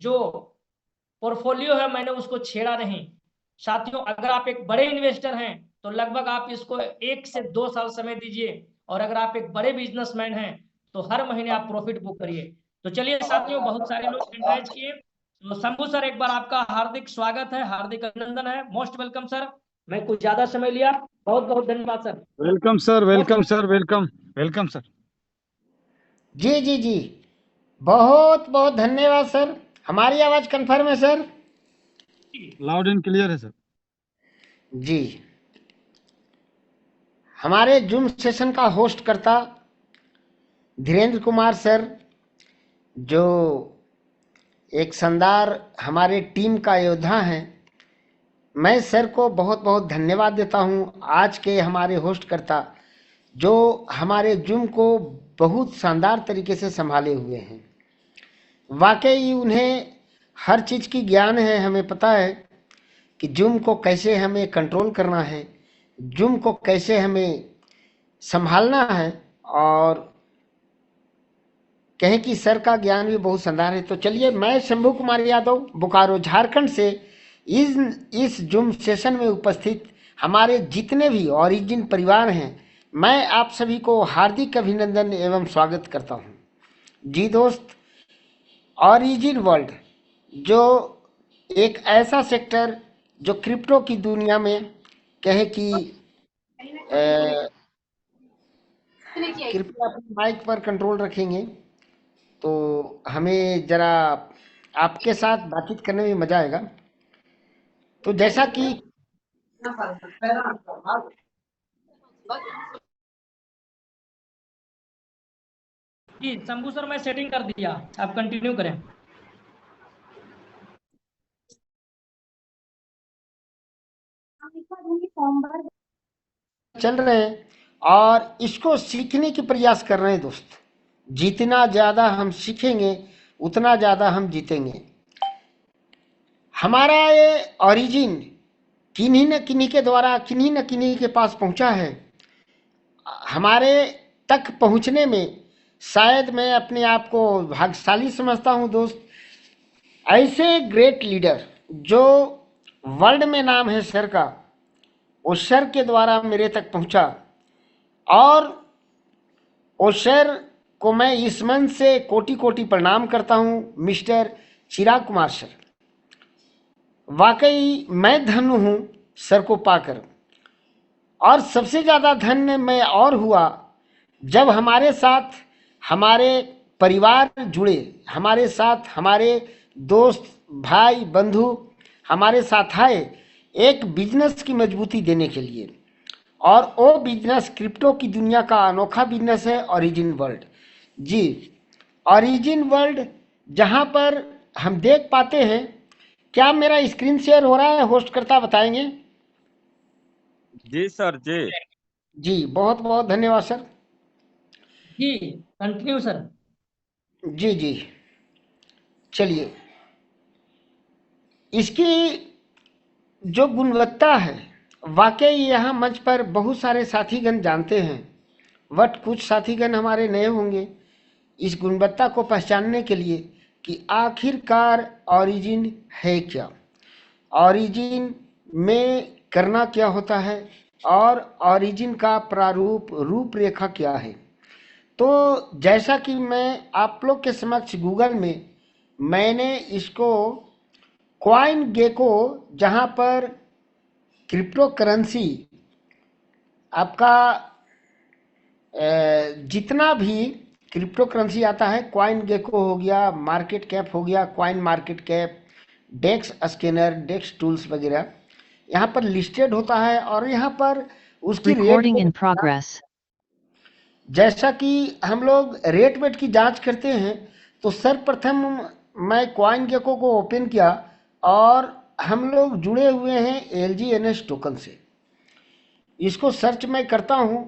जो पोर्टफोलियो है मैंने उसको छेड़ा नहीं। साथियों, अगर आप एक बड़े इन्वेस्टर हैं तो लगभग आप इसको 1 से 2 साल समय दीजिए, और अगर आप एक बड़े बिजनेसमैन हैं तो हर महीने आप प्रॉफिट बुक करिए। तो चलिए साथियों, बहुत सारे लोग एनकरेज किए, तो शंभू सर एक बार आपका हार्दिक स्वागत है, हार्दिक अभिनंदन है, मोस्ट वेलकम सर। मैं कुछ ज्यादा समय लिया, बहुत बहुत धन्यवाद sir. Welcome sir, most welcome sir, welcome welcome sir. जी जी जी, बहुत बहुत धन्यवाद सर। हमारी आवाज़ कंफर्म है सर? लाउड एंड क्लियर है सर। जी। हमारे जूम सेशन का होस्ट करता धीरेन्द्र कुमार सर, जो एक शानदार हमारे टीम का योद्धा हैं, मैं सर को बहुत बहुत धन्यवाद देता हूं। आज के हमारे होस्ट करता जो हमारे जूम को बहुत शानदार तरीके से संभाले हुए हैं। वाकई उन्हें हर चीज़ की ज्ञान है। हमें पता है कि जूम को कैसे हमें कंट्रोल करना है, जूम को कैसे हमें संभालना है, और कहें कि सर का ज्ञान भी बहुत शानदार है। तो चलिए, मैं शंभू कुमार यादव बोकारो झारखंड से इस जूम सेशन में उपस्थित हमारे जितने भी ओरिजिन परिवार हैं, मैं आप सभी को हार्दिक अभिनंदन एवं स्वागत करता हूं। जी दोस्त, ओरिजिन वर्ल्ड जो एक ऐसा सेक्टर जो क्रिप्टो की दुनिया में कहे कि कृपया अपने माइक पर कंट्रोल रखेंगे तो हमें जरा आपके साथ बातचीत करने में मजा आएगा। तो जैसा कि जी शंभू सर, मैं सेटिंग कर दिया, आप कंटिन्यू करें। चल रहे हैं और इसको सीखने की प्रयास कर रहे हैं दोस्त। जितना ज़्यादा हम सीखेंगे उतना ज़्यादा हम जीतेंगे। हमारा ये ओरिजिन किन्हीं न किन्हीं के द्वारा किन्हीं न किन्हीं के पास पहुंचा है। हमारे तक पहुंचने में शायद मैं अपने आप को भाग्यशाली समझता हूं दोस्त। ऐसे ग्रेट लीडर जो वर्ल्ड में नाम है सर का, उस सर के द्वारा मेरे तक पहुंचा, और उस सर को मैं इस मन से कोटि कोटि प्रणाम करता हूं, मिस्टर चिराग कुमार सर। वाकई मैं धन्य हूं सर को पाकर। और सबसे ज़्यादा धन्य मैं और हुआ जब हमारे साथ हमारे परिवार जुड़े, हमारे साथ हमारे दोस्त भाई बंधु हमारे साथ आए एक बिजनेस की मजबूती देने के लिए। और वो बिजनेस क्रिप्टो की दुनिया का अनोखा बिजनेस है ओरिजिन वर्ल्ड। जी, ओरिजिन वर्ल्ड जहां पर हम देख पाते हैं। क्या मेरा स्क्रीन शेयर हो रहा है होस्ट करता बताएंगे? जी सर जी। जी, बहुत बहुत धन्यवाद सर। जी कंटिन्यू सर। जी जी, चलिए, इसकी जो गुणवत्ता है, वाकई यहाँ मंच पर बहुत सारे साथीगण जानते हैं, बट कुछ साथीगण हमारे नए होंगे इस गुणवत्ता को पहचानने के लिए कि आखिरकार ओरिजिन है क्या, ओरिजिन में करना क्या होता है, और ओरिजिन का प्रारूप रूपरेखा क्या है। तो जैसा कि मैं आप लोग के समक्ष गूगल में मैंने इसको कॉइन गेको, जहां पर क्रिप्टो करेंसी आपका जितना भी क्रिप्टो करेंसी आता है, कॉइन गेको हो गया, मार्केट कैप हो गया, कॉइन मार्केट कैप, डेक्स स्कैनर, डेक्स टूल्स वगैरह यहाँ पर लिस्टेड होता है। और यहाँ पर उसकी Recording in रेट, progress. जैसा कि हम लोग रेट वेट की जांच करते हैं, तो सर्वप्रथम मैं कॉइन गेको को ओपन किया और हम लोग जुड़े हुए हैं LGNS टोकन से। इसको सर्च मैं करता हूं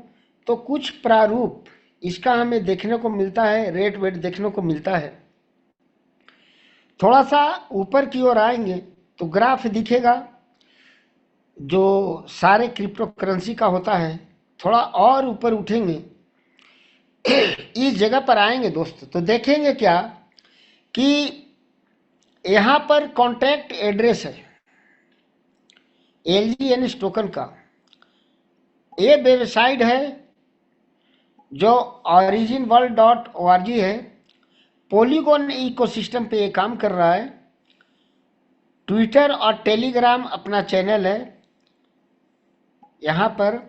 तो कुछ प्रारूप इसका हमें देखने को मिलता है, रेट वेट देखने को मिलता है। थोड़ा सा ऊपर की ओर आएंगे तो ग्राफ दिखेगा जो सारे क्रिप्टो करेंसी का होता है। थोड़ा और ऊपर उठेंगे, इस जगह पर आएंगे दोस्त, तो देखेंगे क्या कि यहाँ पर कॉन्टैक्ट एड्रेस है LGNS टोकन का। ये वेबसाइट है जो originworld.org है। पॉलीगॉन इकोसिस्टम पे ये काम कर रहा है। ट्विटर और टेलीग्राम अपना चैनल है यहाँ पर।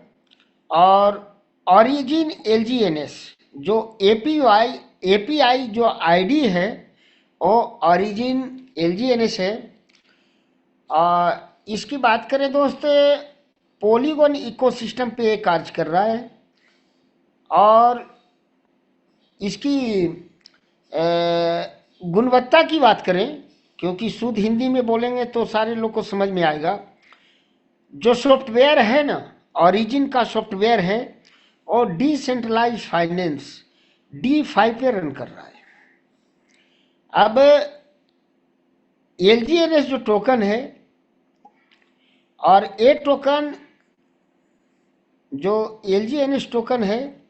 और ऑरिजिन LGNS जो API जो आईडी है वो ऑरिजिन LGNS है। और इसकी बात करें दोस्त, पॉलीगॉन इकोसिस्टम पे ये कार्य कर रहा है। और इसकी गुणवत्ता की बात करें, क्योंकि शुद्ध हिंदी में बोलेंगे तो सारे लोग को समझ में आएगा। जो सॉफ्टवेयर है ना, ऑरिजिन का सॉफ्टवेयर है और डिसेंट्रलाइज फाइनेंस D5 पे रन कर रहा है। अब LGNS जो टोकन है, और ये टोकन जो LGNS टोकन है,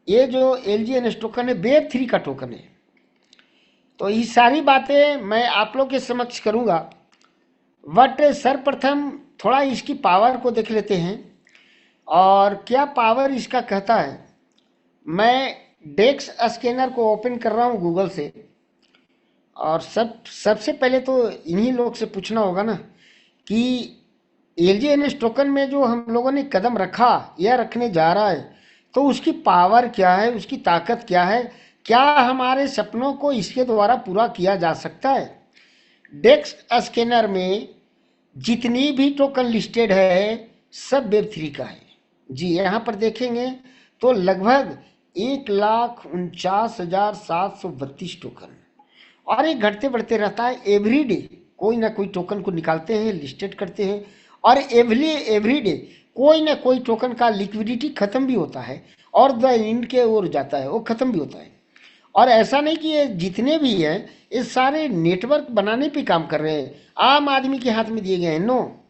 ये जो LGNS टोकन है Web3 का टोकन है। तो ये सारी बातें मैं आप लोग के समक्ष करूंगा, बट सर्वप्रथम थोड़ा इसकी पावर को देख लेते हैं और क्या पावर इसका कहता है। मैं डेक्स स्कैनर को ओपन कर रहा हूं गूगल से। और सबसे पहले तो इन्हीं लोग से पूछना होगा ना कि LGNS टोकन में जो हम लोगों ने कदम रखा या रखने जा रहा है, तो उसकी पावर क्या है, उसकी ताकत क्या है, क्या हमारे सपनों को इसके द्वारा पूरा किया जा सकता है। डेक्स स्कैनर में जितनी भी टोकन लिस्टेड है सब Web3 का है जी। यहाँ पर देखेंगे तो लगभग 1,49,732 टोकन, और ये घटते बढ़ते रहता है। एवरीडे कोई ना कोई टोकन को निकालते हैं, लिस्टेड करते हैं, और एवरीडे कोई ना कोई टोकन का लिक्विडिटी खत्म भी होता है और द एंड के ओर जाता है, वो खत्म भी होता है। और ऐसा नहीं कि ये जितने भी हैं ये सारे नेटवर्क बनाने पे काम कर रहे हैं, आम आदमी के हाथ में दिए गए हैं। नो,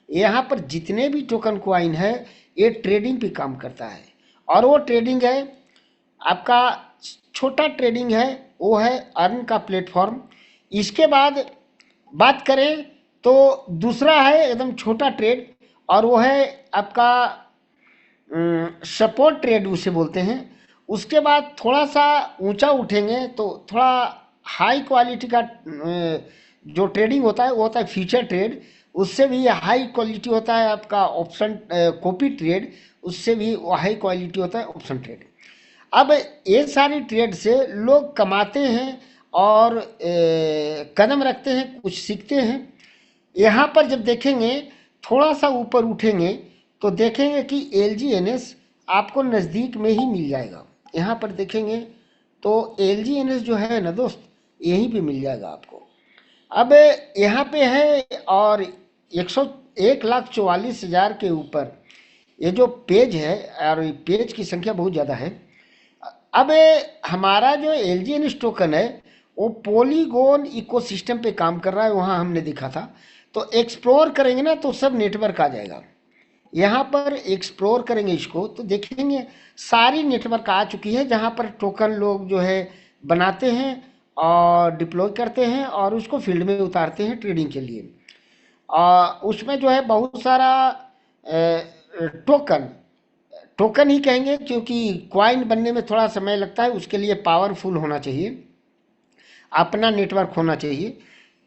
यहाँ पर जितने भी टोकन कॉइन है ये ट्रेडिंग पे काम करता है। और वो ट्रेडिंग है आपका छोटा ट्रेडिंग है, वो है अर्न का प्लेटफॉर्म। इसके बाद बात करें तो दूसरा है एकदम छोटा ट्रेड, और वो है आपका सपोर्ट ट्रेड उसे बोलते हैं। उसके बाद थोड़ा सा ऊंचा उठेंगे तो थोड़ा हाई क्वालिटी का जो ट्रेडिंग होता है वो होता है फ्यूचर ट्रेड। उससे भी हाई क्वालिटी होता है आपका ऑप्शन कॉपी ट्रेड, उससे भी हाई क्वालिटी होता है ऑप्शन ट्रेड। अब ये सारी ट्रेड से लोग कमाते हैं और कदम रखते हैं, कुछ सीखते हैं। यहाँ पर जब देखेंगे थोड़ा सा ऊपर उठेंगे तो देखेंगे कि LGNS आपको नज़दीक में ही मिल जाएगा। यहाँ पर देखेंगे तो LGNS जो है ना दोस्त, यहीं पे मिल जाएगा आपको। अब यहाँ पे है और 1,44,000 के ऊपर ये जो पेज है, और पेज की संख्या बहुत ज़्यादा है। अब हमारा जो LGNS टोकन है वो पॉलीगॉन इकोसिस्टम पे काम कर रहा है, वहाँ हमने देखा था। तो एक्सप्लोर करेंगे ना तो सब नेटवर्क आ जाएगा। यहाँ पर एक्सप्लोर करेंगे इसको तो देखेंगे सारी नेटवर्क आ चुकी है, जहाँ पर टोकन लोग जो है बनाते हैं और डिप्लॉय करते हैं और उसको फील्ड में उतारते हैं ट्रेडिंग के लिए। उसमें जो है बहुत सारा टोकन ही कहेंगे, क्योंकि क्वाइन बनने में थोड़ा समय लगता है, उसके लिए पावरफुल होना चाहिए, अपना नेटवर्क होना चाहिए।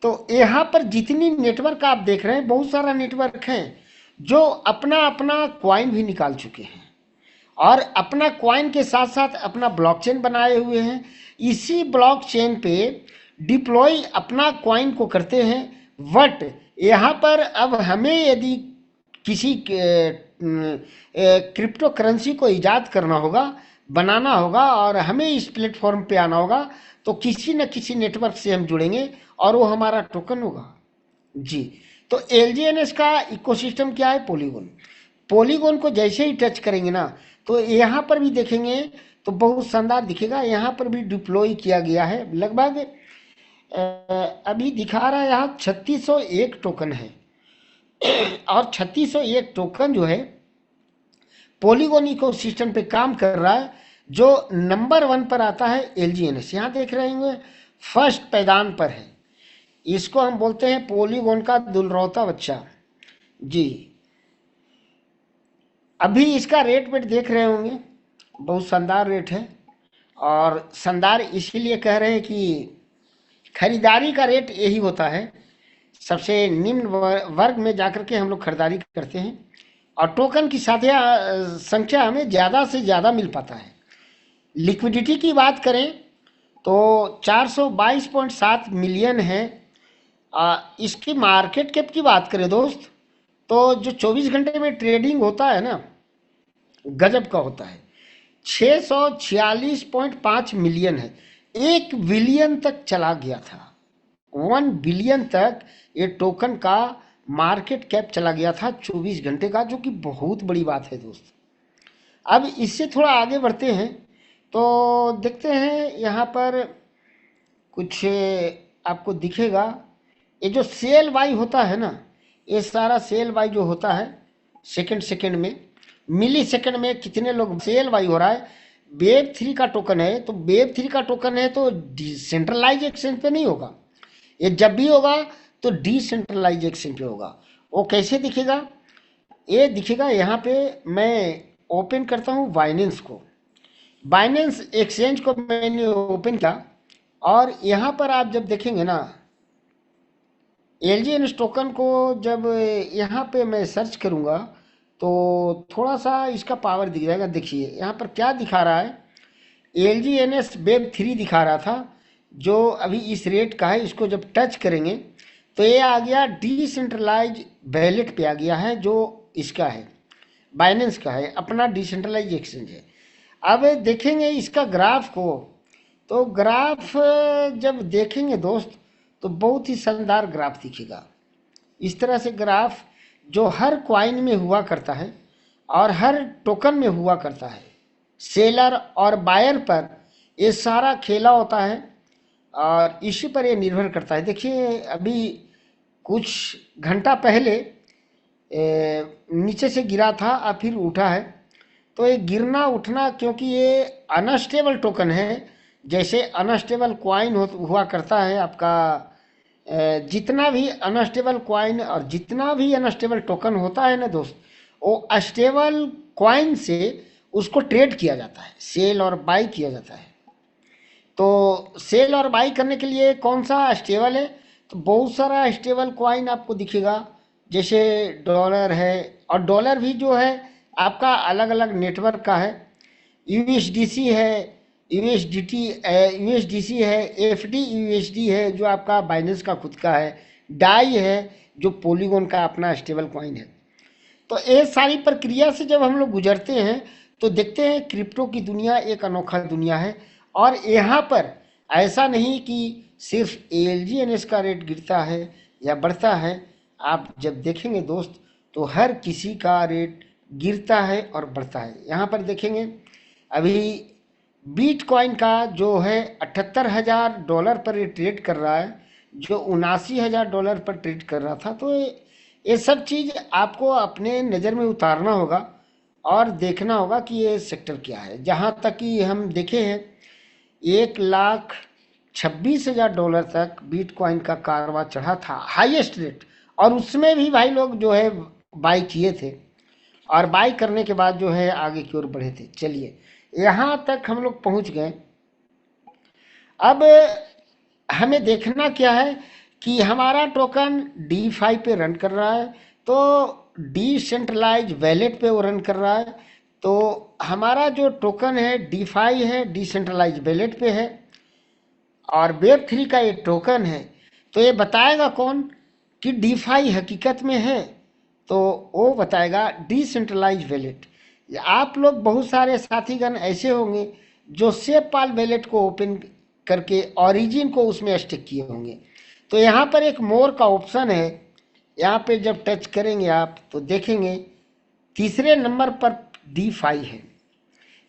तो यहाँ पर जितनी नेटवर्क आप देख रहे हैं, बहुत सारा नेटवर्क हैं जो अपना अपना क्वाइन भी निकाल चुके हैं और अपना क्वाइन के साथ साथ अपना ब्लॉकचेन बनाए हुए हैं। इसी ब्लॉकचेन पे डिप्लॉय अपना क्वाइन को करते हैं। बट यहाँ पर अब हमें यदि किसी क्रिप्टो करेंसी को ईजाद करना होगा, बनाना होगा, और हमें इस प्लेटफॉर्म पे आना होगा, तो किसी न किसी नेटवर्क से हम जुड़ेंगे और वो हमारा टोकन होगा जी। तो LGNS का इकोसिस्टम क्या है? पॉलीगॉन को जैसे ही टच करेंगे ना तो यहाँ पर भी देखेंगे तो बहुत शानदार दिखेगा। यहाँ पर भी डिप्लॉय किया गया है। लगभग अभी दिखा रहा है यहाँ 3601 टोकन है, और 3601 टोकन जो है पॉलीगॉन इकोसिस्टम पे काम कर रहा है। जो नंबर 1 पर आता है LGNS, यहाँ देख रहे होंगे फर्स्ट पैदान पर है। इसको हम बोलते हैं पोलीगोन का दुलरौता बच्चा जी। अभी इसका रेट वेट देख रहे होंगे, बहुत शानदार रेट है। और शानदार इसीलिए कह रहे हैं कि खरीदारी का रेट यही होता है, सबसे निम्न वर्ग में जाकर के हम लोग खरीदारी करते हैं और टोकन की संख्या हमें ज़्यादा से ज़्यादा मिल पाता है। लिक्विडिटी की बात करें तो 422.7 मिलियन है। इसकी मार्केट कैप की बात करें दोस्त, तो जो 24 घंटे में ट्रेडिंग होता है ना, गजब का होता है। 646.5 मिलियन है, 1 बिलियन तक चला गया था। 1 बिलियन तक ये टोकन का मार्केट कैप चला गया था 24 घंटे का, जो कि बहुत बड़ी बात है दोस्त। अब इससे थोड़ा आगे बढ़ते हैं तो देखते हैं यहाँ पर कुछ आपको दिखेगा। ये जो सेल बाई होता है ना, ये सारा सेल बाई जो होता है सेकंड में, मिली सेकंड में कितने लोग सेल बाई हो रहा है। वेब 3 का टोकन है, तो वेब 3 का टोकन है तो डिसेंट्रलाइज एक्सचेंज पे नहीं होगा, ये जब भी होगा तो डिसेंट्रलाइज एक्सचेंज पे होगा। वो कैसे दिखेगा? ये दिखेगा यहाँ पे, मैं ओपन करता हूँ बाइनेंस को, बाइनेंस एक्सचेंज को मैंने ओपन किया और यहाँ पर आप जब देखेंगे ना LGNS टोकन को, जब यहाँ पे मैं सर्च करूँगा तो थोड़ा सा इसका पावर दिख जाएगा। देखिए यहाँ पर क्या दिखा रहा है, LGNS वेब 3 दिखा रहा था जो अभी इस रेट का है। इसको जब टच करेंगे तो ये आ गया डिसेंट्रलाइज वैलेट पे आ गया है, जो इसका है बाइनेंस का है, अपना डिसेंट्रलाइज एक्सचेंज है। अब देखेंगे इसका ग्राफ को, तो ग्राफ जब देखेंगे दोस्त तो बहुत ही शानदार ग्राफ दिखेगा। इस तरह से ग्राफ जो हर क्वाइन में हुआ करता है और हर टोकन में हुआ करता है, सेलर और बायर पर ये सारा खेला होता है और इसी पर ये निर्भर करता है। देखिए अभी कुछ घंटा पहले नीचे से गिरा था और फिर उठा है, तो ये गिरना उठना, क्योंकि ये अनस्टेबल टोकन है, जैसे अनस्टेबल क्वाइन हुआ करता है आपका। जितना भी अनस्टेबल क्वाइन और जितना भी अनस्टेबल टोकन होता है ना दोस्त, वो स्टेबल क्वाइन से उसको ट्रेड किया जाता है, सेल और बाई किया जाता है। तो सेल और बाई करने के लिए कौन सा स्टेबल है, तो बहुत सारा स्टेबल क्वाइन आपको दिखेगा, जैसे डॉलर है, और डॉलर भी जो है आपका अलग अलग नेटवर्क का है। USDC है, USDC है, FD USD है जो आपका बाइनेंस का खुद का है, डाई है जो पोलीगोन का अपना स्टेबल कॉइन है। तो ये सारी प्रक्रिया से जब हम लोग गुजरते हैं तो देखते हैं क्रिप्टो की दुनिया एक अनोखा दुनिया है। और यहाँ पर ऐसा नहीं कि सिर्फ LGNS का रेट गिरता है या बढ़ता है, आप जब देखेंगे दोस्त तो हर किसी का रेट गिरता है और बढ़ता है। यहाँ पर देखेंगे अभी बिटकॉइन का जो है $78,000 पर ये ट्रेड कर रहा है, जो $79,000 पर ट्रेड कर रहा था। तो ये सब चीज़ आपको अपने नज़र में उतारना होगा और देखना होगा कि ये सेक्टर क्या है। जहाँ तक कि हम देखे हैं $1,26,000 तक बिटकॉइन का कारवा चढ़ा था, हाईएस्ट रेट, और उसमें भी भाई लोग जो है बाई किए थे और बाई करने के बाद जो है आगे की ओर बढ़े थे। चलिए यहाँ तक हम लोग पहुँच गए। अब हमें देखना क्या है कि हमारा टोकन DeFi पे रन कर रहा है, तो डिसेंट्रलाइज वैलेट पे वो रन कर रहा है। तो हमारा जो टोकन है DeFi है, डिसेंट्रलाइज वैलेट पे है, और वेब 3 का ये टोकन है। तो ये बताएगा कौन कि DeFi हकीकत में है, तो वो बताएगा डिसेंट्रलाइज वैलेट। आप लोग बहुत सारे साथीगण ऐसे होंगे जो सेपपाल वैलेट को ओपन करके ओरिजिन को उसमें स्टिक किए होंगे। तो यहाँ पर एक मोर का ऑप्शन है, यहाँ पे जब टच करेंगे आप तो देखेंगे तीसरे नंबर पर DeFi है।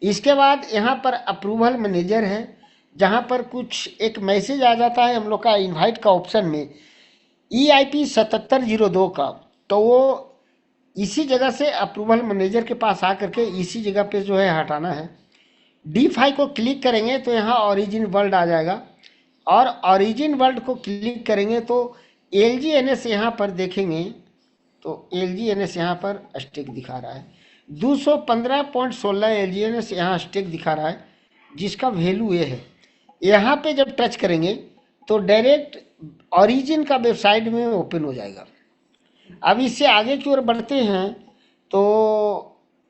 इसके बाद यहाँ पर अप्रूवल मैनेजर है, जहाँ पर कुछ एक मैसेज आ जाता है हम लोग का इनवाइट का ऑप्शन में EIP 7702 का। तो वो इसी जगह से अप्रूवल मैनेजर के पास आकर के इसी जगह पे जो है हटाना है। DeFi को क्लिक करेंगे तो यहाँ ओरिजिन वर्ल्ड आ जाएगा, और ओरिजिन वर्ल्ड को क्लिक करेंगे तो LGNS यहाँ पर देखेंगे तो LGNS यहाँ पर स्टेक दिखा रहा है 215.16 LGNS यहाँ स्टेक दिखा रहा है, जिसका वैल्यू ये है। यहाँ पे जब टच करेंगे तो डायरेक्ट ओरिजिन का वेबसाइट में ओपन हो जाएगा। अब इससे आगे की ओर बढ़ते हैं तो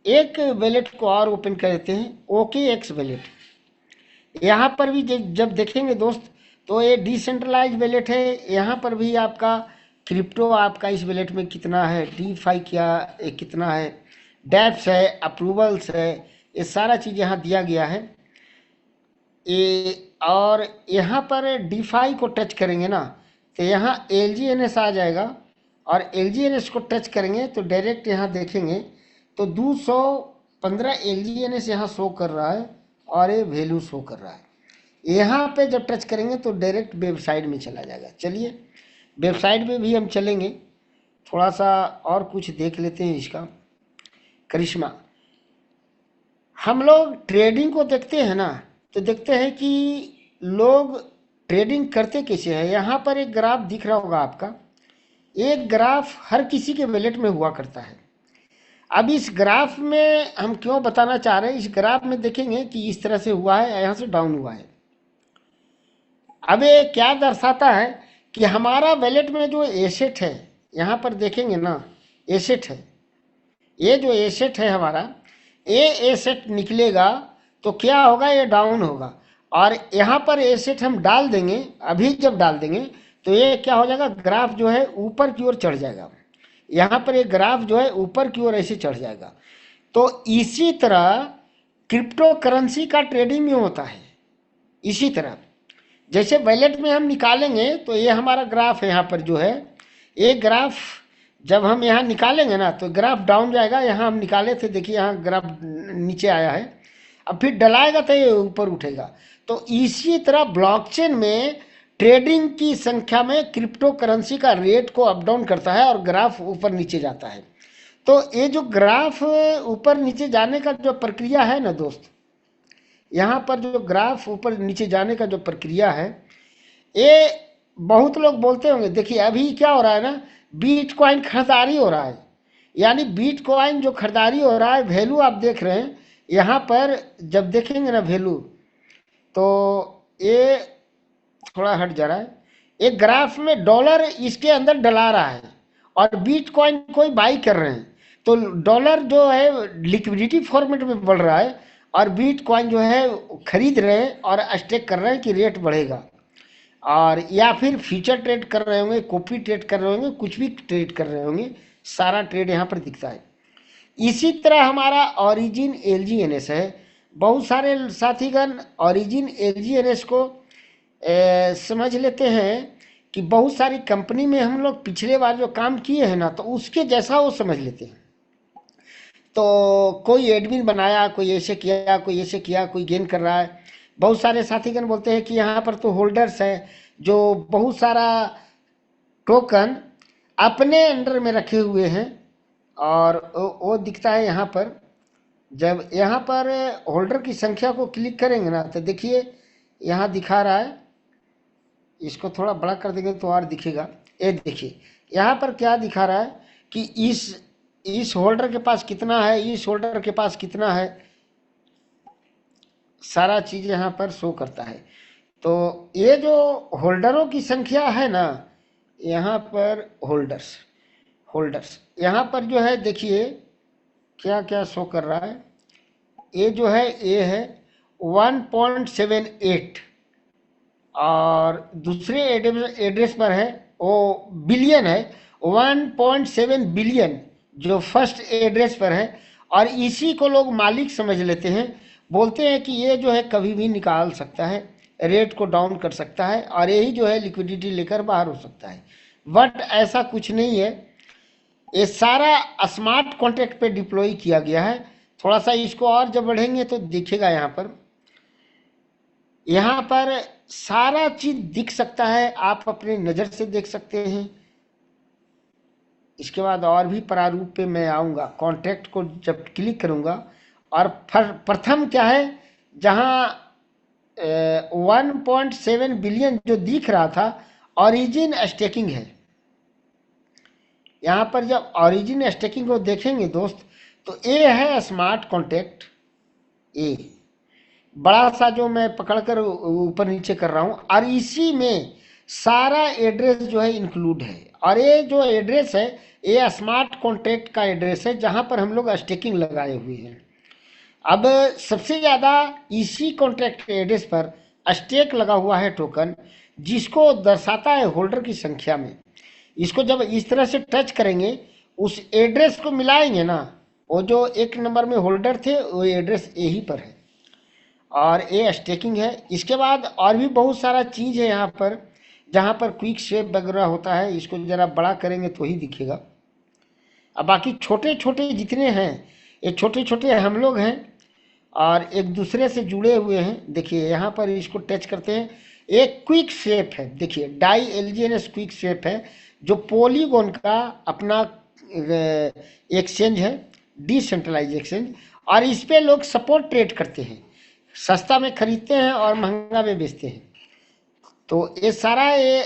एक वैलेट को और ओपन कर देते हैं, OKX वैलेट। यहाँ पर भी जब देखेंगे दोस्त तो ये डिसेंट्रलाइज वैलेट है। यहाँ पर भी आपका क्रिप्टो आपका इस वैलेट में कितना है, DeFi कितना है, डैप्स है, अप्रूवल्स है, ये सारा चीज़ यहाँ दिया गया है। और यहाँ पर DeFi को टच करेंगे ना तो यहाँ LGNS आ जाएगा और LGNS को टच करेंगे तो डायरेक्ट यहाँ देखेंगे तो 215 LGNS यहाँ शो कर रहा है और ये वैल्यू शो कर रहा है। यहाँ पे जब टच करेंगे तो डायरेक्ट वेबसाइट में चला जाएगा। चलिए वेबसाइट में भी हम चलेंगे, थोड़ा सा और कुछ देख लेते हैं इसका करिश्मा। हम लोग ट्रेडिंग को देखते हैं ना तो देखते हैं कि लोग ट्रेडिंग करते कैसे हैं। यहाँ पर एक ग्राफ दिख रहा होगा आपका, एक ग्राफ हर किसी के वैलेट में हुआ करता है। अब इस ग्राफ में हम क्यों बताना चाह रहे हैं, इस ग्राफ में देखेंगे कि इस तरह से हुआ है, यहाँ से डाउन हुआ है। अब ये क्या दर्शाता है कि हमारा वैलेट में जो एसेट है, यहाँ पर देखेंगे ना एसेट है, ये जो एसेट है हमारा, ये एसेट निकलेगा तो क्या होगा, ये डाउन होगा। और यहाँ पर एसेट हम डाल देंगे, अभी जब डाल देंगे तो ये क्या हो जाएगा, ग्राफ जो है ऊपर की ओर चढ़ जाएगा। यहाँ पर एक ग्राफ जो है ऊपर की ओर ऐसे चढ़ जाएगा। तो इसी तरह क्रिप्टो करेंसी का ट्रेडिंग में होता है। इसी तरह जैसे वैलेट में हम निकालेंगे तो ये हमारा ग्राफ है, यहाँ पर जो है ये ग्राफ जब हम यहाँ निकालेंगे ना तो ग्राफ डाउन जाएगा। यहाँ हम निकाले थे, देखिए यहाँ ग्राफ नीचे आया है, अब फिर डलाएगा तो ये ऊपर उठेगा। तो इसी तरह ब्लॉकचेन में ट्रेडिंग की संख्या में क्रिप्टो करेंसी का रेट को अप डाउन करता है और ग्राफ ऊपर नीचे जाता है। तो ये जो ग्राफ ऊपर नीचे जाने का जो प्रक्रिया है ना दोस्त, यहाँ पर जो ग्राफ ऊपर नीचे जाने का जो प्रक्रिया है, ये बहुत लोग बोलते होंगे। देखिए अभी क्या हो रहा है ना, बिटकॉइन खरीदारी हो रहा है, यानी बिटकॉइन जो खरीदारी हो रहा है, वैल्यू आप देख रहे हैं यहाँ पर। जब देखेंगे ना वैल्यू तो ये थोड़ा हट जा रहा है, एक ग्राफ में डॉलर इसके अंदर डला रहा है और बिटकॉइन कोई बाई कर रहे हैं। तो डॉलर जो है लिक्विडिटी फॉर्मेट में बढ़ रहा है और बिटकॉइन जो है खरीद रहे हैं और स्टेक कर रहे हैं कि रेट बढ़ेगा। और या फिर फ्यूचर ट्रेड कर रहे होंगे, कॉपी ट्रेड कर रहे होंगे, कुछ भी ट्रेड कर रहे होंगे, सारा ट्रेड यहाँ पर दिखता है। इसी तरह हमारा ओरिजिन LGNS है। बहुत सारे साथीगण ओरिजिन LGNS को समझ लेते हैं कि बहुत सारी कंपनी में हम लोग पिछले बार जो काम किए हैं ना तो उसके जैसा वो समझ लेते हैं। तो कोई एडमिन बनाया, कोई ऐसे किया, कोई ऐसे किया, कोई गेन कर रहा है। बहुत सारे साथीगण बोलते हैं कि यहाँ पर तो होल्डर्स है जो बहुत सारा टोकन अपने अंडर में रखे हुए हैं और वो दिखता है यहाँ पर। जब यहाँ पर होल्डर की संख्या को क्लिक करेंगे ना तो देखिए यहाँ दिखा रहा है, इसको थोड़ा बड़ा कर देंगे तो और दिखेगा। ये देखिए यहाँ पर क्या दिखा रहा है कि इस होल्डर के पास कितना है, इस होल्डर के पास कितना है, सारा चीज यहाँ पर शो करता है। तो ये जो होल्डरों की संख्या है ना, यहाँ पर होल्डर्स यहाँ पर जो है देखिए क्या क्या शो कर रहा है। ये जो है ये है 1.78 और दूसरे एड्रेस पर है वो बिलियन है, 1.7 बिलियन जो फर्स्ट एड्रेस पर है। और इसी को लोग मालिक समझ लेते हैं, बोलते हैं कि ये जो है कभी भी निकाल सकता है, रेट को डाउन कर सकता है और यही जो है लिक्विडिटी लेकर बाहर हो सकता है। बट ऐसा कुछ नहीं है, ये सारा स्मार्ट कॉन्ट्रैक्ट पे डिप्लॉय किया गया है। थोड़ा सा इसको और जब बढ़ेंगे तो दिखेगा यहाँ पर सारा चीज दिख सकता है, आप अपने नज़र से देख सकते हैं। इसके बाद और भी प्रारूप पे मैं आऊँगा, कॉन्ट्रैक्ट को जब क्लिक करूँगा और प्रथम क्या है, जहाँ 1.7 बिलियन जो दिख रहा था ओरिजिन स्टेकिंग है। यहाँ पर जब ओरिजिन स्टेकिंग को देखेंगे दोस्त, तो ए है स्मार्ट कॉन्ट्रैक्ट, ए बड़ा सा जो मैं पकड़कर ऊपर नीचे कर रहा हूँ, और इसी में सारा एड्रेस जो है इंक्लूड है। और ये जो एड्रेस है ये स्मार्ट कॉन्ट्रैक्ट का एड्रेस है जहाँ पर हम लोग स्टेकिंग लगाए हुए हैं। अब सबसे ज़्यादा इसी कॉन्ट्रैक्ट के एड्रेस पर स्टेक लगा हुआ है टोकन, जिसको दर्शाता है होल्डर की संख्या में। इसको जब इस तरह से टच करेंगे, उस एड्रेस को मिलाएंगे ना, वो जो एक नंबर में होल्डर थे वो एड्रेस यही पर है, और ये स्टेकिंग है। इसके बाद और भी बहुत सारा चीज़ है यहाँ पर, जहाँ पर क्विक स्वेप वगैरह होता है। इसको ज़रा बड़ा करेंगे तो ही दिखेगा। अब बाकी छोटे छोटे जितने हैं, ये छोटे छोटे हम लोग हैं और एक दूसरे से जुड़े हुए हैं। देखिए यहाँ पर इसको टच करते हैं, एक क्विक स्वेप है, देखिए डाई LGNS क्विक स्वेप है, जो पॉलीगॉन का अपना एक्सचेंज है, डिसेंट्रलाइज एक्सचेंज। और इस पे लोग सपोर्ट ट्रेड करते हैं, सस्ता में खरीदते हैं और महंगा में बेचते हैं। तो ये सारा ये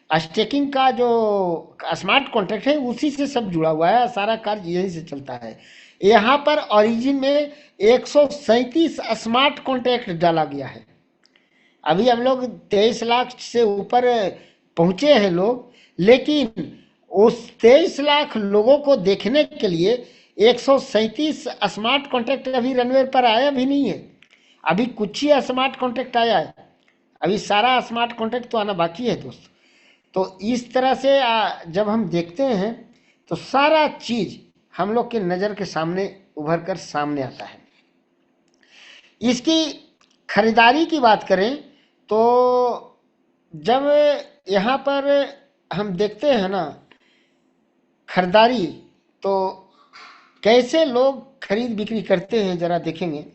स्टेकिंग का जो स्मार्ट कॉन्ट्रैक्ट है उसी से सब जुड़ा हुआ है, सारा कार्य यही से चलता है। यहाँ पर ओरिजिन में 137 स्मार्ट कॉन्ट्रैक्ट डाला गया है। अभी हम लोग 23 लाख से ऊपर पहुँचे हैं लोग, लेकिन उस 23 लाख लोगों को देखने के लिए 137 स्मार्ट कॉन्ट्रैक्ट अभी रनवे पर आया भी नहीं है। अभी कुछ ही स्मार्ट कॉन्ट्रैक्ट आया है, अभी सारा स्मार्ट कॉन्ट्रैक्ट तो आना बाकी है दोस्त। तो इस तरह से जब हम देखते हैं तो सारा चीज़ हम लोग के नज़र के सामने उभर कर सामने आता है। इसकी खरीदारी की बात करें तो जब यहाँ पर हम देखते हैं ना खरीदारी, तो कैसे लोग खरीद बिक्री करते हैं ज़रा देखेंगे।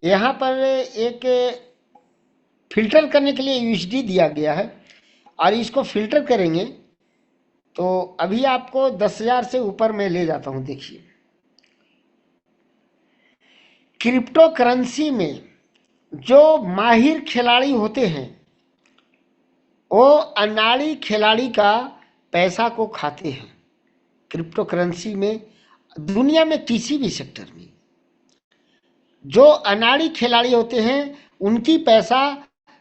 यहाँ पर एक फिल्टर करने के लिए USD दिया गया है, और इसको फिल्टर करेंगे तो अभी आपको 10,000 से ऊपर मैं ले जाता हूँ। देखिए क्रिप्टो करेंसी में जो माहिर खिलाड़ी होते हैं वो अनाड़ी खिलाड़ी का पैसा को खाते हैं। क्रिप्टो करेंसी में, दुनिया में किसी भी सेक्टर में जो अनाड़ी खिलाड़ी होते हैं उनकी पैसा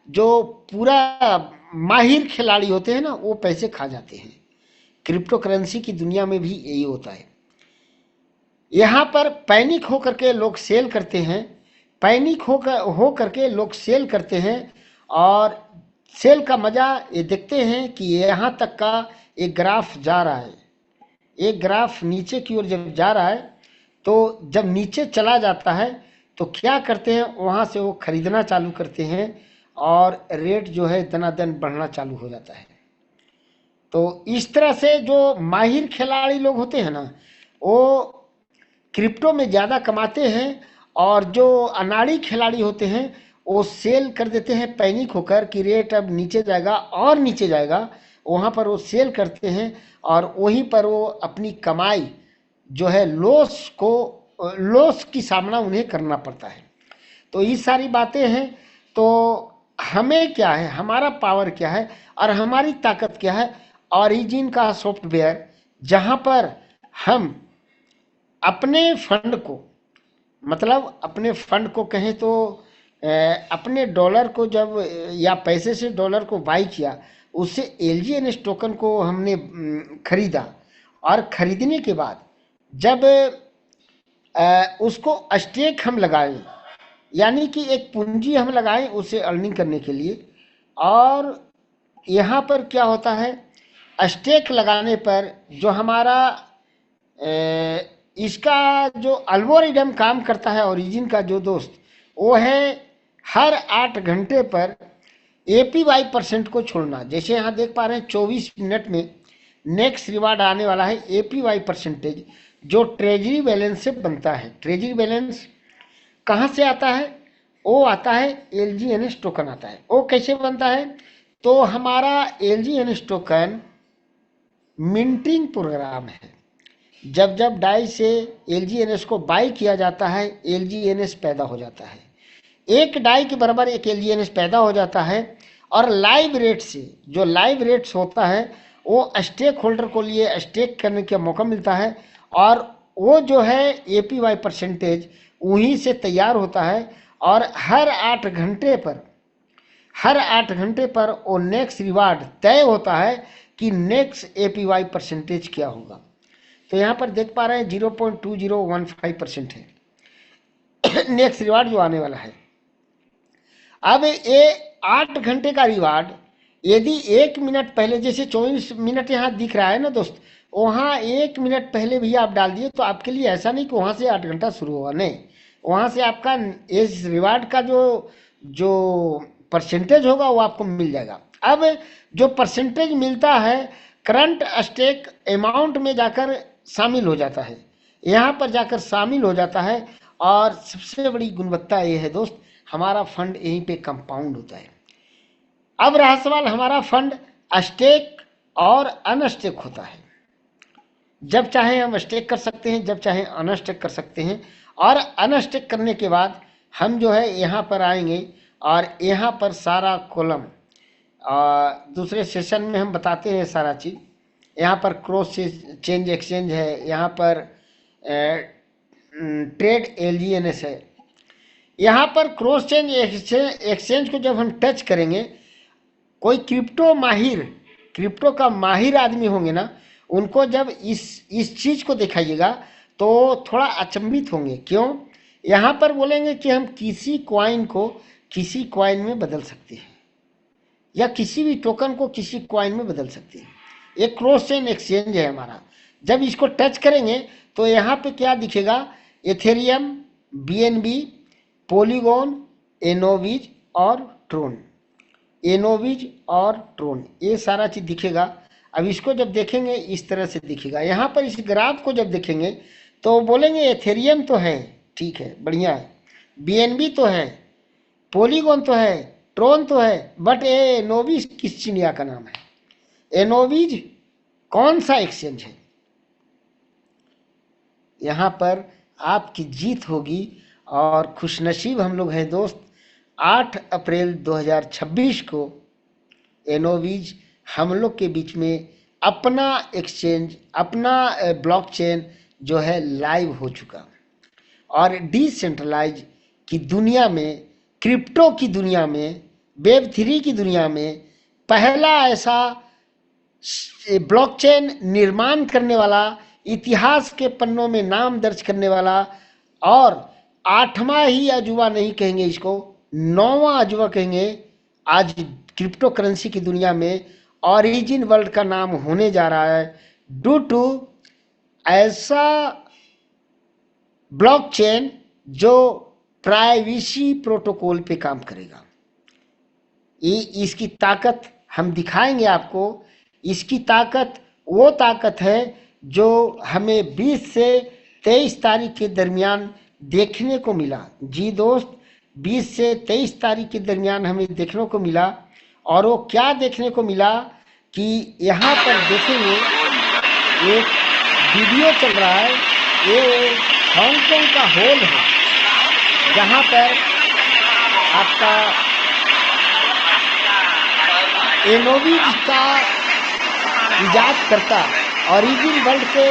जो पूरा माहिर खिलाड़ी होते हैं ना वो पैसे खा जाते हैं। क्रिप्टो करेंसी की दुनिया में भी यही होता है। यहाँ पर पैनिक हो करके लोग सेल करते हैं, पैनिक हो करके लोग सेल करते हैं, और सेल का मज़ा ये देखते हैं कि यहाँ तक का एक ग्राफ जा रहा है। एक ग्राफ नीचे की ओर जब जा रहा है तो जब नीचे चला जाता है तो क्या करते हैं, वहाँ से वो खरीदना चालू करते हैं और रेट जो है दनादन बढ़ना चालू हो जाता है। तो इस तरह से जो माहिर खिलाड़ी लोग होते हैं ना वो क्रिप्टो में ज़्यादा कमाते हैं, और जो अनाड़ी खिलाड़ी होते हैं वो सेल कर देते हैं पैनिक होकर कि रेट अब नीचे जाएगा और नीचे जाएगा। वहाँ पर वो सेल करते हैं और वहीं पर वो अपनी कमाई जो है लॉस की सामना उन्हें करना पड़ता है। तो ये सारी बातें हैं। तो हमें क्या है, हमारा पावर क्या है और हमारी ताकत क्या है, ओरिजिन का सॉफ्टवेयर जहाँ पर हम अपने फंड को, मतलब अपने फंड को कहें तो अपने डॉलर को जब या पैसे से डॉलर को बाई किया, उससे LGNS टोकन को हमने खरीदा, और खरीदने के बाद जब उसको स्टेक हम लगाएं, यानी कि एक पूंजी हम लगाएं उसे अर्निंग करने के लिए। और यहाँ पर क्या होता है, स्टेक लगाने पर जो हमारा इसका जो एल्गोरिदम काम करता है ओरिजिन का जो दोस्त, वो है हर 8 घंटे पर APY% को छोड़ना। जैसे यहाँ देख पा रहे हैं 24 मिनट में नेक्स्ट रिवार्ड आने वाला है APY%, जो ट्रेजरी बैलेंस से बनता है। ट्रेजरी बैलेंस कहाँ से आता है, वो आता है LGNS टोकन आता है। वो कैसे बनता है, तो हमारा LGNS टोकन मिंटिंग प्रोग्राम है। जब जब डाई से LGNS को बाई किया जाता है, LGNS पैदा हो जाता है। एक डाई के बराबर एक LGNS पैदा हो जाता है। और लाइव रेट से, जो लाइव रेट्स होता है वो स्टेक होल्डर को लिए स्टेक करने का मौका मिलता है, और वो जो है APY परसेंटेज वहीं से तैयार होता है। और हर 8 घंटे पर वो नेक्स्ट रिवार्ड तय होता है कि नेक्स्ट APY परसेंटेज क्या होगा। तो यहाँ पर देख पा रहे हैं 0.2015% है नेक्स्ट रिवार्ड जो आने वाला है। अब ये 8 घंटे का रिवार्ड यदि 1 मिनट पहले, जैसे 24 मिनट यहाँ दिख रहा है ना दोस्त, वहाँ 1 मिनट पहले भी आप डाल दिए तो आपके लिए ऐसा नहीं कि वहाँ से 8 घंटा शुरू होगा, नहीं, वहाँ से आपका इस रिवार्ड का जो परसेंटेज होगा वो आपको मिल जाएगा। अब जो परसेंटेज मिलता है करंट स्टेक अमाउंट में जाकर शामिल हो जाता है, यहाँ पर जाकर शामिल हो जाता है। और सबसे बड़ी गुणवत्ता ये है दोस्त, हमारा फंड यहीं पे कंपाउंड होता है। अब रहा सवाल, हमारा फंड स्टेक और अनस्टेक होता है। जब चाहे हम स्टेक कर सकते हैं, जब चाहे अनस्टेक कर सकते हैं। और अनस्टेक करने के बाद हम जो है यहाँ पर आएंगे और यहाँ पर सारा कॉलम दूसरे सेशन में हम बताते हैं सारा चीज़। यहाँ पर क्रॉस चेंज एक्सचेंज है, यहाँ पर ट्रेड LGNS है। यहाँ पर क्रॉस चेंज एक्सचेंज को जब हम टच करेंगे, कोई क्रिप्टो का माहिर आदमी होंगे ना, उनको जब इस चीज़ को दिखाइएगा तो थोड़ा अचंभित होंगे। क्यों? यहाँ पर बोलेंगे कि हम किसी कॉइन को किसी कॉइन में बदल सकते हैं, या किसी भी टोकन को किसी कॉइन में बदल सकते हैं। एक क्रॉस चेन एक्सचेंज है हमारा। जब इसको टच करेंगे तो यहाँ पे क्या दिखेगा? एथेरियम, BNB, पॉलीगॉन, एनोविज और ट्रोन, ये सारा चीज़ दिखेगा। अब इसको जब देखेंगे इस तरह से दिखेगा। यहाँ पर इस ग्राफ को जब देखेंगे तो बोलेंगे एथेरियम तो है, ठीक है, बढ़िया है, BNB तो है, पॉलीगॉन तो है, ट्रोन तो है, बट ये एनोविज किस चिड़िया का नाम है? एनोविज कौन सा एक्सचेंज है? यहाँ पर आपकी जीत होगी। और खुशनसीब हम लोग हैं दोस्त, 8 अप्रैल 2026 को एनोविज हम लोग के बीच में अपना एक्सचेंज, अपना ब्लॉकचेन जो है लाइव हो चुका। और डिसेंट्रलाइज की दुनिया में, क्रिप्टो की दुनिया में, Web3 की दुनिया में पहला ऐसा ब्लॉकचेन निर्माण करने वाला, इतिहास के पन्नों में नाम दर्ज करने वाला, और 8वां ही अजूबा नहीं कहेंगे इसको, 9वां अजूबा कहेंगे, आज क्रिप्टो करेंसी की दुनिया में ओरिजिन वर्ल्ड का नाम होने जा रहा है, ड्यू टू ऐसा ब्लॉकचेन जो प्राइवेसी प्रोटोकॉल पे काम करेगा। इसकी ताकत हम दिखाएंगे आपको। इसकी ताकत वो ताकत है जो हमें 20 से 23 तारीख के दरमियान देखने को मिला। जी दोस्त, 20 से 23 तारीख के दरमियान हमें देखने को मिला। और वो क्या देखने को मिला कि यहाँ पर देखेंगे एक वीडियो चल रहा है, ये हांगकांग का हॉल है, जहाँ पर आपका एनोविज का इजाद करता ओरिजिन वर्ल्ड के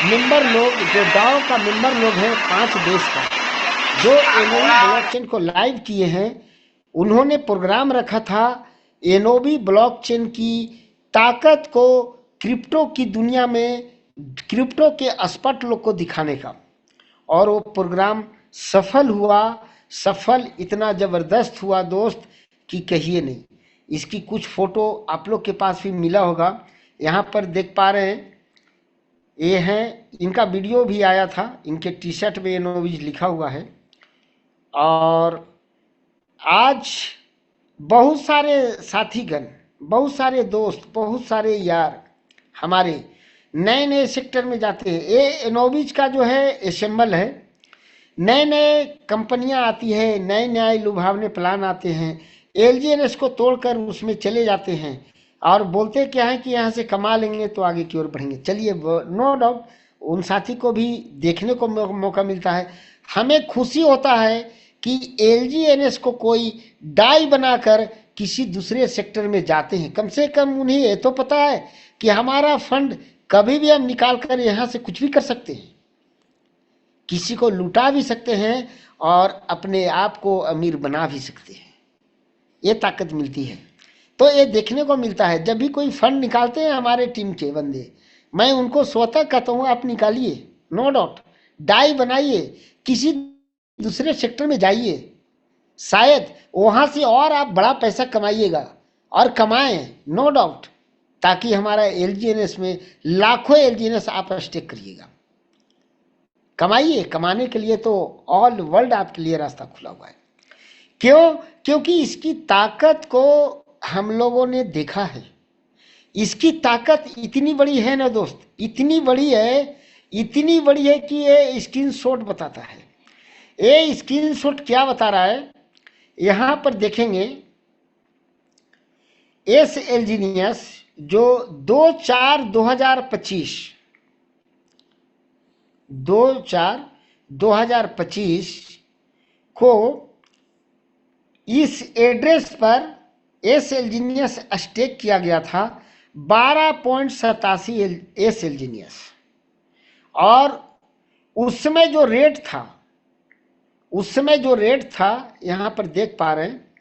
मेंबर लोग, जो गांव का मेंबर लोग हैं 5 देश का, जो एनोवी ब्लॉकचेन को लाइव किए हैं, उन्होंने प्रोग्राम रखा था एनोवी ब्लॉकचेन की ताकत को क्रिप्टो की दुनिया में, क्रिप्टो के एक्सपर्ट लोग को दिखाने का। और वो प्रोग्राम सफल हुआ। सफल इतना ज़बरदस्त हुआ दोस्त कि कहिए नहीं। इसकी कुछ फ़ोटो आप लोग के पास भी मिला होगा, यहाँ पर देख पा रहे हैं, ये हैं, इनका वीडियो भी आया था, इनके टी-शर्ट में एनोविज लिखा हुआ है। और आज बहुत सारे साथीगण, बहुत सारे दोस्त, बहुत सारे यार हमारे नए नए सेक्टर में जाते हैं। ये एनोविज का जो है एसेंबल है, नए नए कंपनियां आती है, नए नए लुभावने प्लान आते हैं, LGNS को तोड़कर उसमें चले जाते हैं। और बोलते क्या है कि यहाँ से कमा लेंगे तो आगे की ओर बढ़ेंगे। चलिए, नो डाउट उन साथी को भी देखने को मौका मिलता है। हमें खुशी होता है कि एलजीएनएस को कोई डाई बनाकर किसी दूसरे सेक्टर में जाते हैं। कम से कम उन्हें ये तो पता है कि हमारा फंड कभी भी हम निकाल कर यहाँ से कुछ भी कर सकते हैं, किसी को लुटा भी सकते हैं और अपने आप को अमीर बना भी सकते हैं। ये ताकत मिलती है। तो ये देखने को मिलता है जब भी कोई फंड निकालते हैं हमारे टीम के बंदे, मैं उनको स्वतः कहता हूँ आप निकालिए, नो डाउट डाई बनाइए, किसी दूसरे सेक्टर में जाइए, शायद वहां से और आप बड़ा पैसा कमाइएगा और कमाएं, नो डाउट, ताकि हमारा एलजीएनएस में लाखों एलजीएनएस आप स्टेक करिएगा। कमाइए, कमाने के लिए तो ऑल वर्ल्ड आपके लिए रास्ता खुला हुआ है। क्यों? क्योंकि इसकी ताकत को हम लोगों ने देखा है। इसकी ताकत इतनी बड़ी है ना दोस्त, इतनी बड़ी है कि ये स्क्रीनशॉट बताता है। ये स्क्रीनशॉट क्या बता रहा है, यहां पर देखेंगे एस एलजीनियस जो 2/4/2025 को इस एड्रेस पर एस एलजीनियस स्टेक किया गया था 12.87 एस एलजीनियस, और उस समय जो रेट था यहां पर देख पा रहे हैं।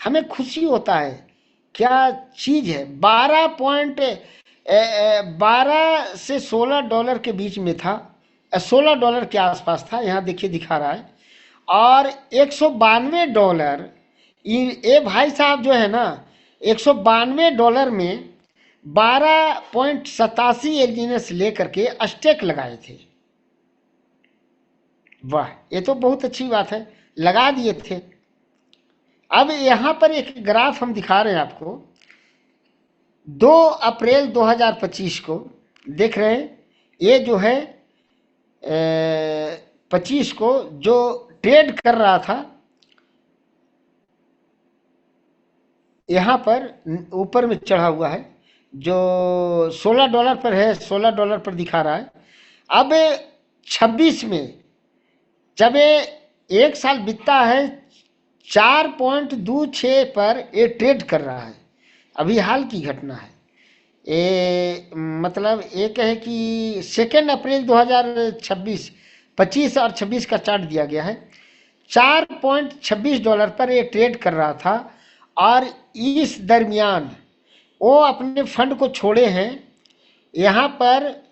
हमें खुशी होता है, क्या चीज है, 12 से $16 के बीच में था, $16 के आसपास था, यहाँ देखिए दिखा रहा है। और $192 ये भाई साहब जो है ना, $192 में 12.87 एलजीएनएस लेकर के स्टेक लगाए थे। वाह, ये तो बहुत अच्छी बात है, लगा दिए थे। अब यहां पर एक ग्राफ हम दिखा रहे हैं आपको, 2 अप्रैल 2025 को देख रहे हैं। ये जो है 25 को जो ट्रेड कर रहा था, यहां पर ऊपर में चढ़ा हुआ है, जो $16 पर है, $16 पर दिखा रहा है। अब 26 में जब ये 1 साल बीतता है, 4.26 पर ये ट्रेड कर रहा है। अभी हाल की घटना है ये, मतलब एक है कि 2 अप्रैल 2026, 25 और 26 का चार्ट दिया गया है। $4.26 पर ये ट्रेड कर रहा था, और इस दरमियान वो अपने फंड को छोड़े हैं। यहाँ पर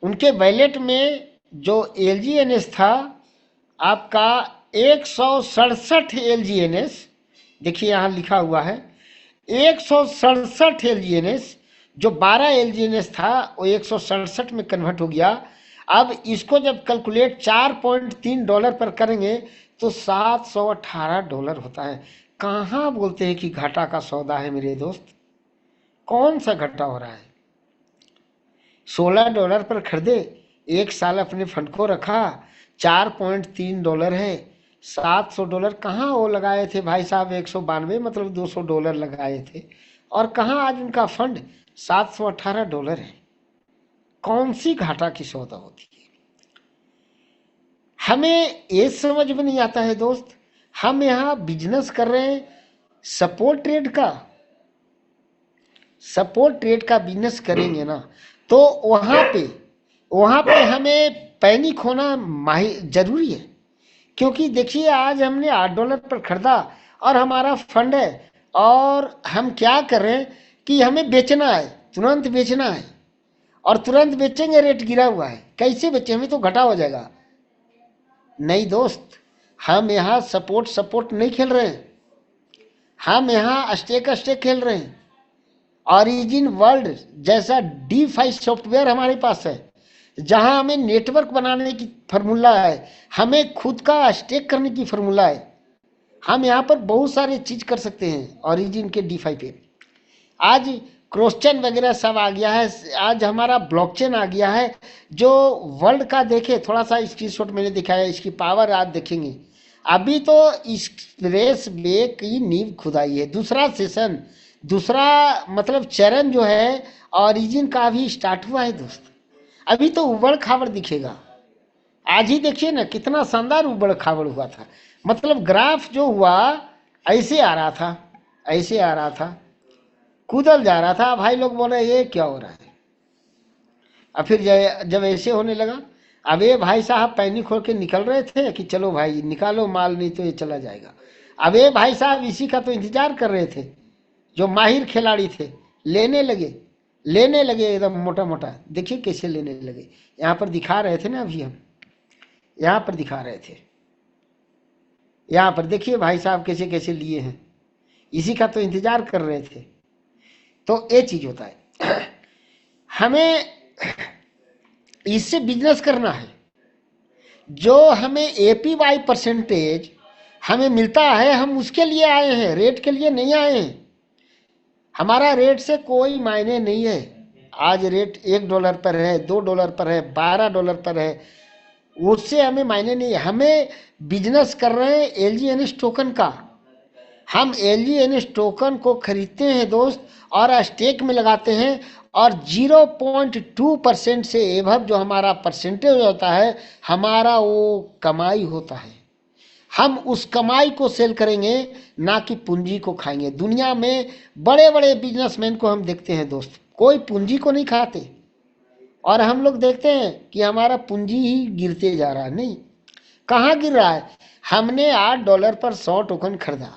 उनके वैलेट में जो एलजीएनएस था आपका 167 एलजीएनएस, देखिए यहाँ लिखा हुआ है 167 एलजीएनएस, जो 12 एलजीएनएस था वो 167 में कन्वर्ट हो गया। अब इसको जब कैलकुलेट $4.3 पर करेंगे तो $718 होता है। कहाँ बोलते हैं कि घाटा का सौदा है मेरे दोस्त, कौन सा घाटा हो रहा है? $16 पर खरीदे, 1 साल अपने फंड को रखा, $4.3 है, $700 कहाँ वो लगाए थे भाई साहब, 192 मतलब $200 लगाए थे, और कहाँ आज उनका फंड $718 है। कौन सी घाटा की सौदा होती है? हमें ये समझ में नहीं आता है दोस्त। हम यहाँ बिजनेस कर रहे हैं सपोर्ट ट्रेड का बिजनेस करेंगे ना, तो वहाँ पे हमें पैनिक होना जरूरी है। क्योंकि देखिए आज हमने $8 पर खरीदा और हमारा फंड है, और हम क्या कर रहे हैं कि हमें बेचना है, तुरंत बेचना है, और तुरंत बेचेंगे, रेट गिरा हुआ है, कैसे बेचें, हमें तो घाटा हो जाएगा। नहीं दोस्त, हम यहाँ सपोर्ट नहीं खेल रहे हैं, हम यहाँ स्टेक खेल रहे हैं। ऑरिजिन वर्ल्ड जैसा DeFi सॉफ्टवेयर हमारे पास है, जहां हमें नेटवर्क बनाने की फार्मूला है, हमें खुद का स्टेक करने की फार्मूला है। हम यहाँ पर बहुत सारे चीज कर सकते हैं ऑरिजिन के DeFi पे। आज क्रॉस चेन वगैरह सब आ गया है, आज हमारा ब्लॉकचेन आ गया है, जो वर्ल्ड का देखे, थोड़ा सा स्क्रीनशॉट मैंने दिखाया, इसकी पावर आज देखेंगे। अभी तो इस रेस में की नींव खुदाई है, दूसरा सेशन दूसरा मतलब चरण जो है ऑरिजिन का भी स्टार्ट हुआ है दोस्त। अभी तो उबड़ खाबड़ दिखेगा। आज ही देखिए ना कितना शानदार उबड़ खाबड़ हुआ था। मतलब ग्राफ जो हुआ ऐसे आ रहा था, ऐसे आ रहा था, कूदल जा रहा था। भाई लोग बोल रहे ये क्या हो रहा है। अब फिर जब ऐसे होने लगा, अब ये भाई साहब पैनी खोल के निकल रहे थे कि चलो भाई निकालो माल, नहीं तो ये चला जाएगा। अब ये भाई साहब इसी का तो इंतजार कर रहे थे, जो माहिर खिलाड़ी थे लेने लगे एकदम मोटा मोटा। देखिए कैसे लेने लगे, यहाँ पर दिखा रहे थे ना, अभी हम यहाँ पर दिखा रहे थे, यहाँ पर देखिए भाई साहब कैसे कैसे लिए हैं, इसी का तो इंतजार कर रहे थे। तो ये चीज होता है। हमें इससे बिजनेस करना है। जो हमें एपीवाई परसेंटेज हमें मिलता है, हम उसके लिए आए हैं, रेट के लिए नहीं आए हैं। हमारा रेट से कोई मायने नहीं है। आज रेट $1 पर है, $2 पर है, $12 पर है, उससे हमें मायने नहीं है। हमें बिजनेस कर रहे हैं एलजीएनएस टोकन का। हम एलजीएनएस टोकन को खरीदते हैं दोस्त और स्टेक में लगाते हैं, और 0.2% से एभव जो हमारा परसेंटेज होता है, हमारा वो कमाई होता है। हम उस कमाई को सेल करेंगे, ना कि पूंजी को खाएंगे। दुनिया में बड़े बड़े बिजनेसमैन को हम देखते हैं दोस्त, कोई पूंजी को नहीं खाते, और हम लोग देखते हैं कि हमारा पूंजी ही गिरते जा रहा है। नहीं, कहाँ गिर रहा है? हमने $8 पर 100 टोकन खरीदा,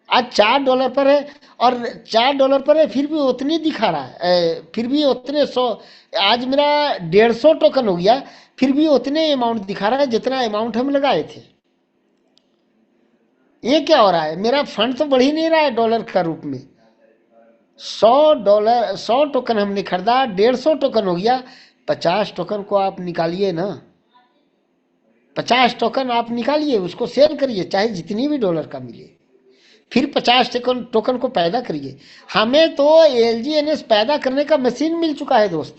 आज $4 पर है, और $4 पर है फिर भी उतनी दिखा रहा है, फिर भी उतने 100। आज मेरा 150 टोकन हो गया, फिर भी उतने अमाउंट दिखा रहा है जितना अमाउंट हम लगाए थे। ये क्या हो रहा है? मेरा फंड तो बढ़ ही नहीं रहा है डॉलर का रूप में। $100 टोकन हमने खरीदा, 150 टोकन हो गया। 50 टोकन को आप निकालिए ना, 50 टोकन आप निकालिए, उसको सेल करिए, चाहे जितनी भी डॉलर का मिले, फिर 50 टोकन को पैदा करिए। हमें तो एलजीएनएस पैदा करने का मशीन मिल चुका है दोस्त,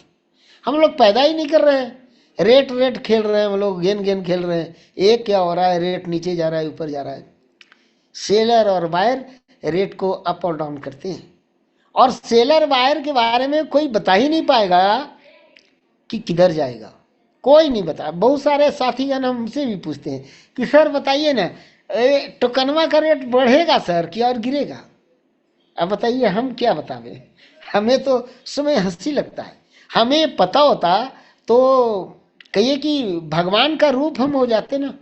हम लोग पैदा ही नहीं कर रहे हैं। रेट खेल रहे हैं हम लोग, गेन खेल रहे हैं। एक क्या हो रहा है, रेट नीचे जा रहा है, ऊपर जा रहा है। सेलर और बायर रेट को अप और डाउन करते हैं, और सेलर बायर के बारे में कोई बता ही नहीं पाएगा कि किधर जाएगा, कोई नहीं बता। बहुत सारे साथीगण हमसे भी पूछते हैं कि सर बताइए ना, टोकनवा का रेट बढ़ेगा सर कि और गिरेगा? अब बताइए हम क्या बतावे, हमें तो समय हंसी लगता है। हमें पता होता तो कहिए कि भगवान का रूप हम हो जाते ना।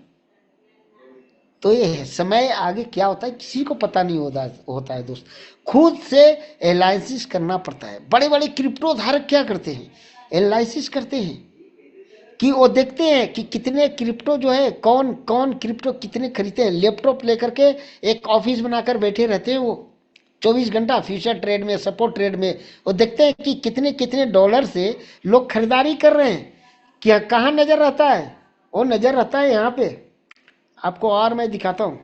तो ये समय आगे क्या होता है किसी को पता नहीं होता है दोस्त। खुद से एनालिसिस करना पड़ता है। बड़े बड़े क्रिप्टो धारक क्या करते हैं, एनालिसिस करते हैं कि वो देखते हैं कि कितने क्रिप्टो जो है, कौन कौन क्रिप्टो कितने खरीदते हैं। लैपटॉप लेकर के एक ऑफिस बनाकर बैठे रहते हैं वो 24 घंटा फ्यूचर ट्रेड में, सपोर्ट ट्रेड में। वो देखते हैं कि कितने कितने डॉलर से लोग खरीदारी कर रहे हैं। क्या कहाँ नज़र रहता है? वो नज़र रहता है यहाँ पे, आपको और मैं दिखाता हूँ।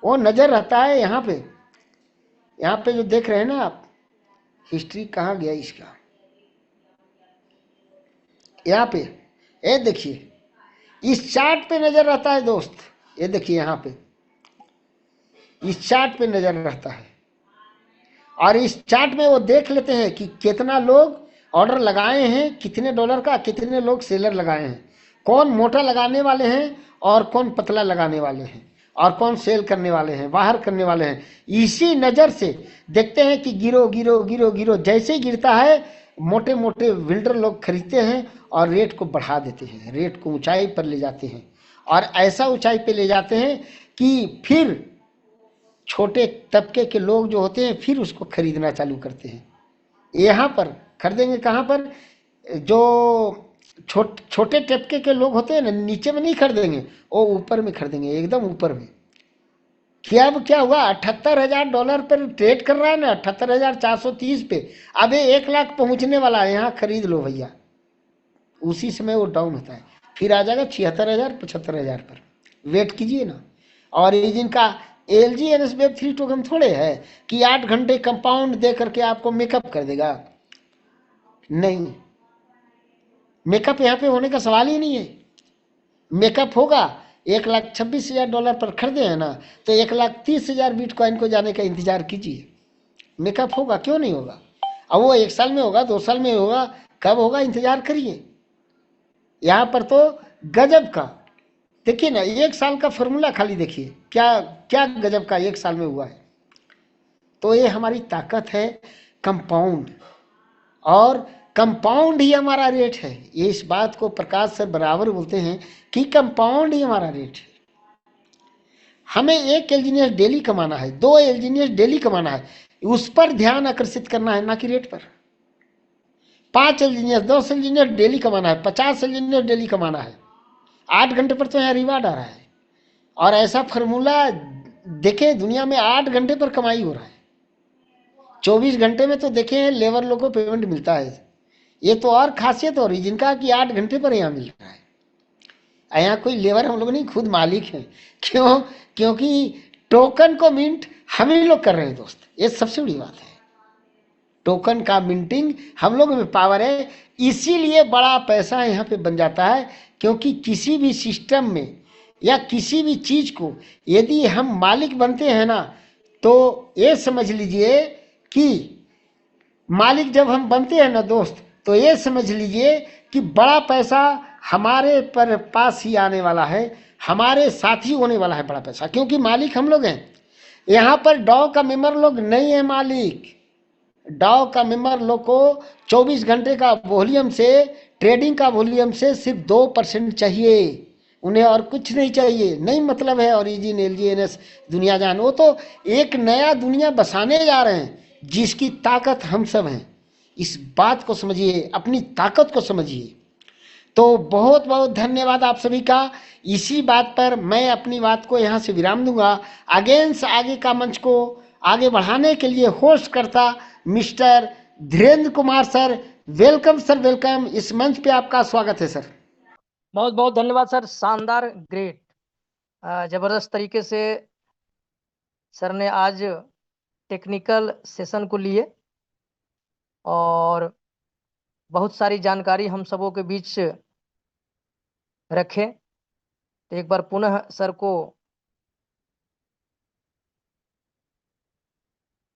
वो नज़र रहता है यहाँ पे, यहाँ पे जो देख रहे हैं ना आप, हिस्ट्री कहाँ गया इसका, यहाँ पे ये देखिए, इस चार्ट पे नजर रहता है दोस्त। ये देखिए यहाँ पे इस चार्ट पे नजर रहता है, और इस चार्ट में वो देख लेते हैं कि कितना लोग ऑर्डर लगाए हैं, कितने डॉलर का, कितने लोग सेलर लगाए हैं, कौन मोटा लगाने वाले हैं और कौन पतला लगाने वाले हैं, और कौन सेल करने वाले हैं, बाहर करने वाले हैं। इसी नज़र से देखते हैं कि गिरो गिरो गिरो गिरो, जैसे ही गिरता है मोटे मोटे बिल्डर लोग खरीदते हैं और रेट को बढ़ा देते हैं, रेट को ऊंचाई पर ले जाते हैं, और ऐसा ऊंचाई पे ले जाते हैं कि फिर छोटे तबके के लोग जो होते हैं फिर उसको खरीदना चालू करते हैं। यहाँ पर खरीदेंगे कहाँ पर? जो छोटे तबके के लोग होते हैं ना, नीचे में नहीं खरीदेंगे, वो ऊपर में खरीदेंगे, एकदम ऊपर में। क्या हुआ, $78,000 पर ट्रेड कर रहा है ना, 78,430 पे। अब ये 1 लाख पहुंचने वाला है, यहाँ खरीद लो भैया। उसी समय वो डाउन होता है, फिर आ जाएगा 76,000 75,000 पर। वेट कीजिए ना। और ये जिनका LGNS Web3 टोकन थोड़े है कि 8 घंटे कंपाउंड दे करके आपको मेकअप कर देगा। नहीं, मेकअप यहाँ पे होने का सवाल ही नहीं है। मेकअप होगा $1,26,000 पर खरीदे हैं ना, तो $1,30,000 बिटकॉइन को जाने का इंतजार कीजिए। मेकअप होगा, क्यों नहीं होगा। अब वो 1 साल में होगा, 2 साल में होगा, कब होगा इंतजार करिए। यहाँ पर तो गजब का देखिए ना, 1 साल का फॉर्मूला खाली देखिए, क्या क्या गजब का 1 साल में हुआ है। तो ये हमारी ताकत है कंपाउंड, और कंपाउंड ही हमारा रेट है। ये इस बात को प्रकाश सर बराबर बोलते हैं कि कंपाउंड ही हमारा रेट है। हमें 1 एलजीनियस डेली कमाना है, 2 एलजीनियस डेली कमाना है, उस पर ध्यान आकर्षित करना है, ना कि रेट पर। 5 एलजीनियस 10 एलजीनियस डेली कमाना है, 50 एलजीनियस डेली कमाना है। 8 घंटे पर तो यहाँ रिवार्ड आ रहा है, और ऐसा फार्मूला देखे दुनिया में 8 घंटे पर कमाई हो रहा है। 24 घंटे में तो देखे लेबर लोग को पेमेंट मिलता है। ये तो और खासियत हो रही जिनका कि 8 घंटे पर यहाँ मिल रहा है। यहाँ कोई लेबर हम लोग नहीं, खुद मालिक हैं। क्यों? क्योंकि टोकन को मिंट हम ही लोग कर रहे हैं दोस्त, ये सबसे बड़ी बात है। टोकन का मिंटिंग हम लोग में पावर है, इसीलिए बड़ा पैसा यहाँ पे बन जाता है। क्योंकि किसी भी सिस्टम में या किसी भी चीज को यदि हम मालिक बनते हैं ना, तो ये समझ लीजिए कि मालिक जब हम बनते हैं ना दोस्त, तो ये समझ लीजिए कि बड़ा पैसा हमारे पर पास ही आने वाला है, हमारे साथ ही होने वाला है बड़ा पैसा, क्योंकि मालिक हम लोग हैं। यहाँ पर डॉ का मेंबर लोग नहीं है मालिक। डॉ का मेंबर लोग को 24 घंटे का वॉल्यूम से, ट्रेडिंग का वॉल्यूम से सिर्फ 2% चाहिए, उन्हें और कुछ नहीं चाहिए। नहीं मतलब है ओरिजिन एलजीएनएस दुनिया जान, वो तो एक नया दुनिया बसाने जा रहे हैं जिसकी ताकत हम सब हैं। इस बात को समझिए, अपनी ताकत को समझिए। तो बहुत बहुत धन्यवाद आप सभी का। इसी बात पर मैं अपनी बात को यहाँ से विराम दूंगा। अगेंस्ट आगे का मंच को आगे बढ़ाने के लिए होस्ट करता mister Dhirendra Kumar sir. Welcome sir, welcome. इस मंच पे आपका स्वागत है सर। बहुत बहुत धन्यवाद सर, शानदार, ग्रेट, जबरदस्त तरीके से सर ने आज टेक्निकल सेशन को लिए और बहुत सारी जानकारी हम सबों के बीच रखे। तो एक बार पुनः सर को